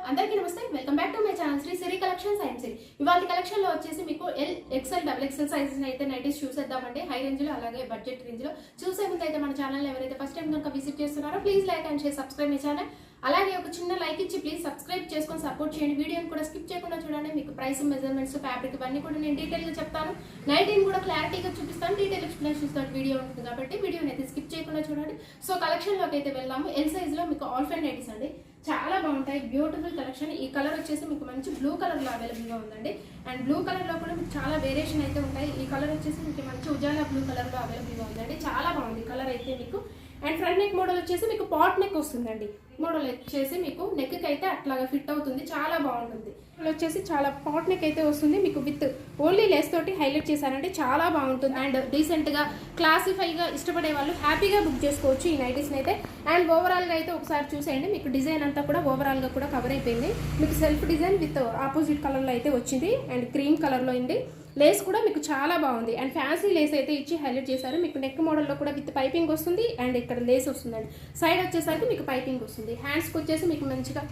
అందరికీ నమస్తే. Welcome back to my channel Shri Siri collections and Siri. ఇవాళ కలెక్షన్ లో వచ్చేసి మీకు L XL double XL sizes అయితే నైటీస్ చూసేద్దామండి. హై రేంజ్ లో అలాగే బడ్జెట్ రేంజ్ లో. చూసే ముందు అయితే మన ఛానల్ ఎవరైతే ఫస్ట్ టైం కనుక విజిట్ చేస్తున్నారో please like and share, subscribe my channel. అలాగే ఒక చిన్న లైక్ ఇచ్చి ప్లీజ్ సబ్స్క్రైబ్ చేసుకొని సపోర్ట్ చేయండి. వీడియోని కూడా స్కిప్ చేయకుండా చూడండి. మీకు ప్రైస్, మెజర్మెంట్స్, ఫ్యాబ్రిక్ ఇవన్నీ కూడా నేను డీటెయిల్ గా చెప్తాను. నైటీని కూడా క్లారిటీగా చూపిస్తాను. డీటెయిల్ ఎక్స్ప్లెనేషన్స్ తోటి వీడియో ఉంటుంది కాబట్టి వీడియోని అయితే స్కిప్ చేయకుండా చూడండి. సో కలెక్షన్ లోకి అయితే వెళ్దాము. ఎల్ సైజ్ లో మీకు ఆల్ ఫైన్ నైటీస్ అండి, చాలా బాగుంటాయి. Beautiful collection. ఈ కలర్ వచ్చేసి మీకు మంచి బ్లూ కలర్ లో అవైలబుల్ గా ఉందండి. అండ్ బ్లూ కలర్ లో కూడా మీకు చాలా వేరియేషన్ అయితే ఉంటాయి. ఈ కలర్ వచ్చేసి మీకు మంచి ఉజాలా బ్లూ కలర్ లో అవైలబుల్ గా ఉందండి. చాలా బాగుంది కలర్ అయితే మీకు. అండ్ ఫ్రంట్ నెక్ మోడల్ వచ్చేసి మీకు పాట్ నెక్ వస్తుందండి. మోడల్ వచ్చేసి మీకు నెక్ కి అయితే అట్లాగా ఫిట్ అవుతుంది, చాలా బాగుంటుంది. వచ్చేసి చాలా పాట్ నెక్ అయితే వస్తుంది మీకు. విత్ ఓన్లీ లేస్ తోటి హైలైట్ చేశారంటే చాలా బాగుంటుంది. అండ్ డీసెంట్ గా క్లాసిఫైగా ఇష్టపడే వాళ్ళు హ్యాపీగా బుక్ చేసుకోవచ్చు ఈ నైటీస్ అయితే. అండ్ ఓవరాల్ గా అయితే ఒకసారి చూసేయండి. మీకు డిజైన్ అంతా కూడా ఓవరాల్ గా కూడా కవర్ అయిపోయింది. మీకు self design with opposite colour లో అయితే వచ్చింది. అండ్ క్రీమ్ కలర్ లో ఉంది. లేస్ కూడా మీకు చాలా బాగుంది. అండ్ ఫ్యాన్సీ లేస్ అయితే ఇచ్చి హైలైట్ చేశారు. మీకు నెక్ మోడల్లో కూడా విత్ పైపింగ్ వస్తుంది. అండ్ ఇక్కడ లేస్ వస్తుందండి. సైడ్ వచ్చేసరికి మీకు పైపింగ్ వస్తుంది. హ్యాండ్స్కి వచ్చేసి మీకు మంచిగా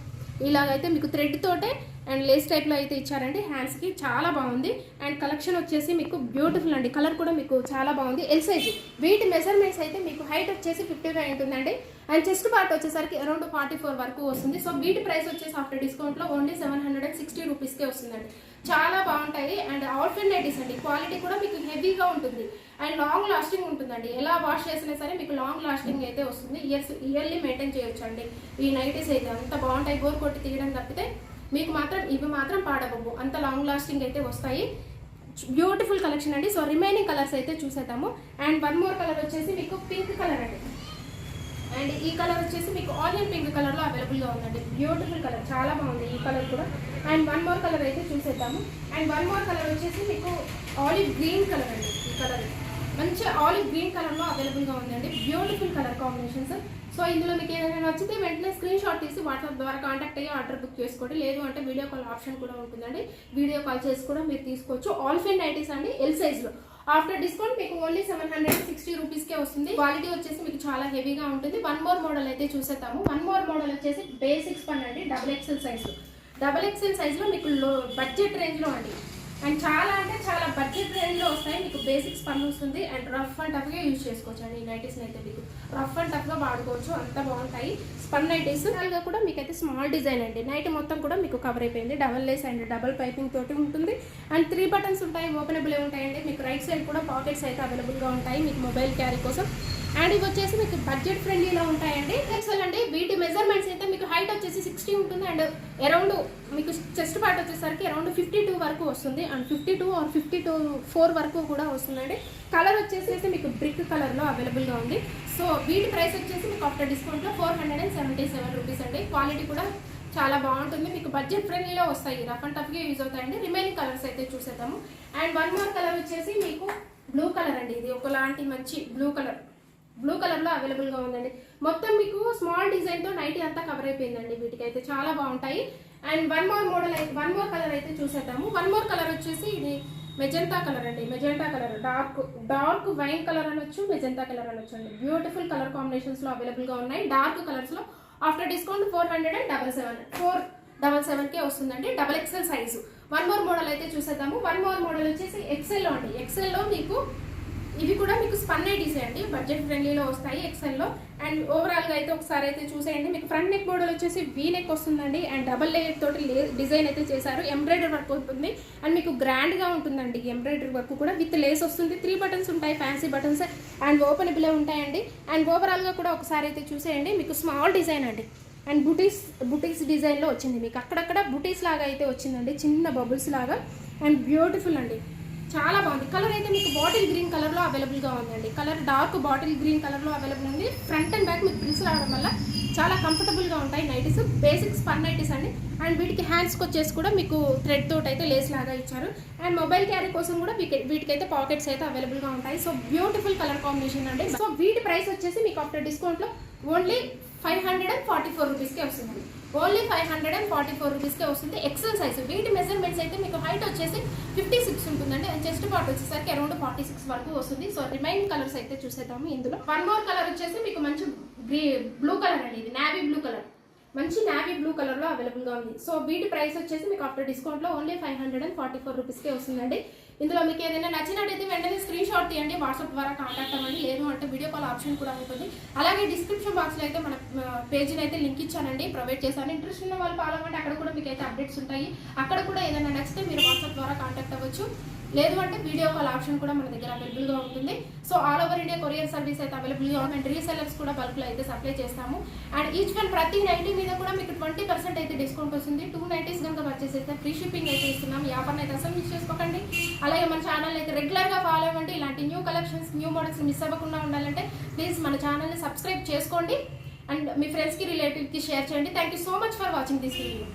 ఇలాగైతే మీకు థ్రెడ్ తోటే అండ్ లేస్ టైప్లో అయితే ఇచ్చారండి. హ్యాండ్స్కి చాలా బాగుంది. అండ్ కలెక్షన్ వచ్చేసి మీకు బ్యూటిఫుల్ అండి. కలర్ కూడా మీకు చాలా బాగుంది. L size. వీటి మెజర్మెంట్స్ అయితే మీకు హైట్ వచ్చేసి 55 ఉంటుందండి. అండ్ చెస్ట్ పార్ట్ వచ్చేసరికి అరౌండ్ 44 వరకు వస్తుంది. సో వీటి ప్రైస్ వచ్చేసి ఆఫ్టర్ డిస్కౌంట్లో ఓన్లీ 760 రూపీస్కే వస్తుందండి. చాలా బాగుంటాయి. అండ్ ఆల్ఫైన్ నైటీస్ అండి. క్వాలిటీ కూడా మీకు హెవీగా ఉంటుంది అండ్ లాంగ్ లాస్టింగ్ ఉంటుందండి. ఎలా వాష్ చేసినా సరే మీకు లాంగ్ లాస్టింగ్ అయితే వస్తుంది. ఇయర్లీ మెయింటైన్ చేయొచ్చు అండి ఈ నైటీస్ అయితే. అంత బాగుంటాయి. బోర్ కొట్టి తీయడం తప్పితే మీకు మాత్రం ఇవి మాత్రం పాడబోవు, అంత లాంగ్ లాస్టింగ్ అయితే వస్తాయి. బ్యూటిఫుల్ కలెక్షన్ అండి. సో రిమైనింగ్ కలర్స్ అయితే చూసేద్దాము. అండ్ వన్ మోర్ కలర్ వచ్చేసి మీకు పింక్ కలర్ అండి. అండ్ ఈ కలర్ వచ్చేసి మీకు ఆనియన్ పింక్ కలర్ లో అవైలబుల్ గా ఉందండి. బ్యూటిఫుల్ కలర్, చాలా బాగుంది ఈ కలర్ కూడా. అండ్ వన్ మోర్ కలర్ అయితే చూసేద్దాము. అండ్ వన్ మోర్ కలర్ వచ్చేసి మీకు ఆలివ్ గ్రీన్ కలర్ అండి. ఈ కలర్ మంచి ఆలివ్ గ్రీన్ కలర్ లో అవైలబుల్ గా ఉందండి. Beautiful colour combinations. సో ఇందులో మీకు ఏదైనా నచ్చితే వెంటనే స్క్రీన్ షాట్ తీసి వాట్సాప్ ద్వారా కాంటాక్ట్ అయ్యి ఆర్డర్ బుక్ చేసుకోండి. లేదు అంటే వీడియో కాల్ ఆప్షన్ కూడా ఉంటుందండి. వీడియో కాల్ చేసి కూడా మీరు తీసుకోవచ్చు. ఆల్ఫైన్ నైటీస్ అండి, ఎల్ సైజ్ లో. ఆఫ్టర్ డిస్కౌంట్ మీకు ఓన్లీ 760 రూపీస్కే వస్తుంది. క్వాలిటీ వచ్చేసి మీకు చాలా హెవీగా ఉంటుంది. వన్ మోర్ మోడల్ అయితే చూసేద్దాము. వన్ మోర్ మోడల్ వచ్చేసి బేసిక్స్ పన్ అండి, double XL size. Double XL size లో మీకు బడ్జెట్ రేంజ్ లో అండి. అండ్ చాలా అంటే చాలా బడ్జెట్ రేంజ్ లో వస్తాయి. మీకు బేసిక్స్ పన్ను వస్తుంది. అండ్ రఫ్ అండ్ టఫ్ గా యూజ్ చేసుకోవచ్చు అండి ఈ నైటీస్ అయితే. మీకు రఫ్ అండ్ టఫ్ గా వాడుకోవచ్చు, అంత బాగుంటాయి. స్పన్ నైటీస్ గా కూడా మీకు అయితే స్మాల్ డిజైన్ అండి. నైట్ మొత్తం కూడా మీకు కవర్ అయిపోయింది. Double Lay's and double piping తోటి ఉంటుంది. అండ్ 3 బటన్స్ ఉంటాయి, ఓపెనబుల్ ఉంటాయండి. మీకు రైట్ సైడ్ కూడా పాకెట్స్ అయితే అవైలబుల్ గా ఉంటాయి మీకు మొబైల్ క్యారీ కోసం. అండ్ ఇవి వచ్చేసి మీకు బడ్జెట్ ఫ్రెండ్లీలో ఉంటాయండి. ఎక్సెల్ అండి. వీటి మెజర్మెంట్స్ అయితే మీకు హైట్ వచ్చేసి 60 ఉంటుంది. అండ్ అరౌండ్ మీకు చెస్ట్ పార్ట్ వచ్చేసరికి అరౌండ్ 52 వరకు వస్తుంది. అండ్ 52 ఆర్ 54 వరకు కూడా వస్తుందండి. కలర్ వచ్చేసి మీకు బ్రిక్ కలర్ లో అవైలబుల్ గా ఉంది. సో వీటి ప్రైస్ వచ్చేసి మీకు ఆఫ్టర్ డిస్కౌంట్ లో 477 రూపీస్ అండి. క్వాలిటీ కూడా చాలా బాగుంటుంది. మీకు బడ్జెట్ ఫ్రెండ్లీలో వస్తాయి. రఫ్ అండ్ టఫ్ గా యూజ్ అవుతాయండి. రిమైనింగ్ కలర్స్ అయితే చూసేద్దాము. అండ్ వన్ మోర్ కలర్ వచ్చేసి మీకు బ్లూ కలర్ అండి. ఇది ఒకలాంటి మంచి బ్లూ కలర్ లో అవైలబుల్ గా ఉందండి. మొత్తం మీకు స్మాల్ డిజైన్ తో నైటీ అంతా కవర్ అయిపోయిందండి. వీటికి అయితే చాలా బాగుంటాయి. అండ్ వన్ మోర్ కలర్ అయితే చూసేద్దాము. వన్ మోర్ కలర్ వచ్చేసి ఇది మెజెంటా కలర్ అండి. Magenta colour, dark wine colour అనొచ్చు, మెజెంటా కలర్ అనొచ్చు అండి. బ్యూటిఫుల్ కలర్ కాంబినేషన్స్ లో అవైలబుల్ గా ఉన్నాయి. డార్క్ కలర్స్ లో ఆఫ్టర్ డిస్కౌంట్ 477 కే వస్తుందండి. Double XL size. One more model అయితే చూసేద్దాము. వన్ మోర్ మోడల్ వచ్చేసి ఎక్సెల్ లో అండి. ఎక్సెల్ లో మీకు ఇవి కూడా మీకు స్పన్ నైటీస్ అండి. బడ్జెట్ ఫ్రెండ్లీలో వస్తాయి ఎక్సెల్ లో. అండ్ ఓవరాల్ గా అయితే ఒకసారి అయితే చూసేయండి. మీకు ఫ్రంట్ నెక్ మోడల్ వచ్చేసి వీ నెక్ వస్తుందండి. అండ్ డబల్ లేయర్ తోటి డిజైన్ అయితే చేశారు. ఎంబ్రాయిడరీ వర్క్ ఉంటుంది. అండ్ మీకు గ్రాండ్ గా ఉంటుందండి. ఎంబ్రాయిడరీ వర్క్ కూడా విత్ లేస్ వస్తుంది. 3 బటన్స్ ఉంటాయి, ఫ్యాన్సీ బటన్స్ అండ్ ఓపెనబుల్ ఉంటాయండి. అండ్ ఓవరాల్ గా కూడా ఒకసారి అయితే చూసేయండి. మీకు స్మాల్ డిజైన్ అండి. అండ్ బుటీస్ డిజైన్ లో వచ్చింది. మీకు అక్కడక్కడ బుటీస్ లాగా అయితే వచ్చిందండి, చిన్న బబుల్స్ లాగా. అండ్ బ్యూటిఫుల్ అండి, చాలా బాగుంది. కలర్ అయితే మీకు బాటిల్ గ్రీన్ కలర్ లో అవైలబుల్ గా ఉందండి. Colour dark bottle green colour లో అవైలబుల్ ఉంది. ఫ్రంట్ అండ్ బ్యాక్ మీకు బ్రిల్స్ రావడం వల్ల చాలా కంఫర్టబుల్ గా ఉంటాయి నైటీస్. బేసిక్ స్పన్ నైటీస్ అండి. అండ్ వీటికి హ్యాండ్స్కి వచ్చేసి కూడా మీకు థ్రెడ్ తోటి అయితే లేస్ లాగా ఇచ్చారు. అండ్ మొబైల్ క్యారీ కోసం కూడా వీటికైతే పాకెట్స్ అయితే అవైలబుల్ గా ఉంటాయి. సో బ్యూటిఫుల్ కలర్ కాంబినేషన్ అండి. సో వీటి ప్రైస్ వచ్చేసి మీకు ఆఫ్టర్ డిస్కౌంట్ లో ఓన్లీ 544 రూపీస్కే వస్తుంది. ఓన్లీ 544 రూపీస్కే వస్తుంది. XL size. వీటి మెజర్మెంట్స్ అయితే మీకు హైట్ వచ్చేసి 56 ఉంటుందండి. అండ్ చెస్ట్ పార్ట్ వచ్చేసరికి అరౌండ్ 46 వరకు వస్తుంది. సో రిమైనింగ్ కలర్స్ అయితే చూసేద్దాము. ఇందులో వన్ మోర్ కలర్ వచ్చేసి మీకు మంచి బ్లూ కలర్ అండి. ఇది నావీ బ్లూ కలర్. మంచి నావీ బ్లూ కలర్లో అవైలబుల్గా ఉంది. సో వీటి ప్రైస్ వచ్చేసి మీకు ఆఫ్టర్ డిస్కౌంట్లో ఓన్లీ 544 రూపీస్కే వస్తుందండి. ఇందులో మీకు ఏదైనా నచ్చినట్టయితే వెంటనే స్క్రీన్ షాట్ తీయండి, వాట్సాప్ ద్వారా కాంటాక్ట్ అవ్వండి. లేదు అంటే వీడియో కాల్ ఆప్షన్ కూడా ఉంటుంది. అలాగే డిస్క్రిప్షన్ బాక్స్లో అయితే మన పేజీని అయితే లింక్ ఇచ్చానండి, ప్రొవైడ్ చేశాను. ఇంట్రెస్ట్ ఉన్న వాళ్ళు ఫాలో అవ్వండి, అక్కడ కూడా మీకు అయితే అప్డేట్స్ ఉంటాయి. అక్కడ కూడా ఏదైనా నచ్చితే మీరు వాట్సాప్ ద్వారా కాంటాక్ట్ అవ్వచ్చు. లేదు అంటే వీడియో కాల్ ఆప్షన్ కూడా మన దగ్గర అవైలబుల్గా ఉంటుంది. So all over India courier service అయితే అవైలబుల్గా ఉంది. అండ్ రీసెల్లర్స్ కూడా బల్క్లో అయితే సప్లై చేస్తాము. అండ్ ఈచ్ వన్ ప్రతి నైటీ మీద కూడా మీకు 20% అయితే డిస్కౌంట్ వస్తుంది. 2 నైటీస్ కనుక పర్చేస్ అయితే ఫ్రీ షిప్పింగ్ అయితే ఇస్తున్నాం. ఈ ఆఫర్ని అయితే అసలు మిస్ చేసుకోకండి. అలాగే మన ఛానల్ అయితే రెగ్యులర్గా ఫాలో అవ్వండి. ఇలాంటి new collections, new models miss అవ్వకుండా ఉండాలంటే ప్లీజ్ మన ఛానల్ని సబ్స్క్రైబ్ చేసుకోండి అండ్ మీ ఫ్రెండ్స్కి, రిలేటివ్కి షేర్ చేయండి. Thank you so much for watching this video.